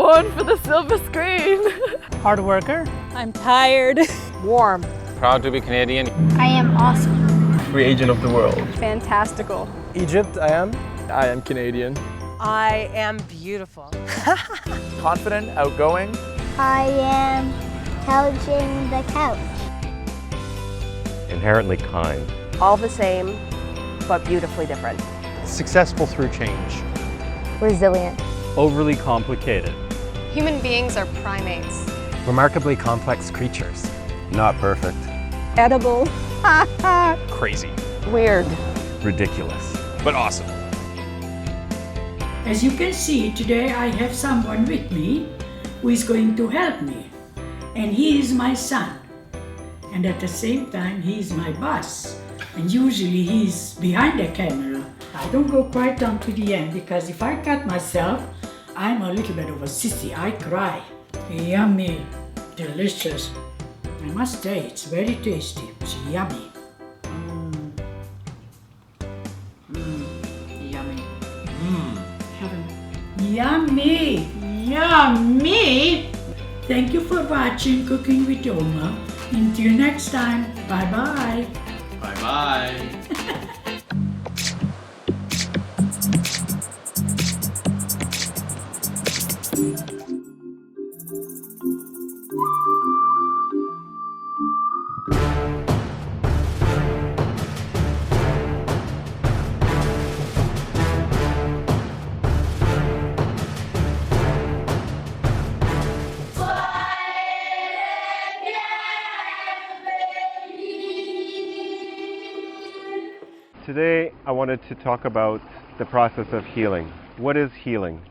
born for the silver screen. Hard worker. I'm tired. Warm. Proud to be Canadian. I am awesome. Free agent of the world. Fantastical. Egypt, I am Canadian. I am beautiful. Confident, outgoing. I am couching the couch. Inherently kind. All the same, but beautifully different. Successful through change. Resilient. Overly complicated. Human beings are primates. Remarkably complex creatures. Not perfect. Edible. Crazy. Weird. Ridiculous. But awesome. As you can see, today I have someone with me who is going to help me. And he is my son. And at the same time, he is my boss. And usually he's behind the camera. I don't go quite down to the end because if I cut myself, I'm a little bit of a sissy. I cry. Yummy. Delicious. I must say, it's very tasty. It's yummy. Yummy. Yummy. Yummy. Thank you for watching Cooking with Oma. Until next time, bye-bye. Bye-bye. Today, I wanted to talk about the process of healing. What is healing?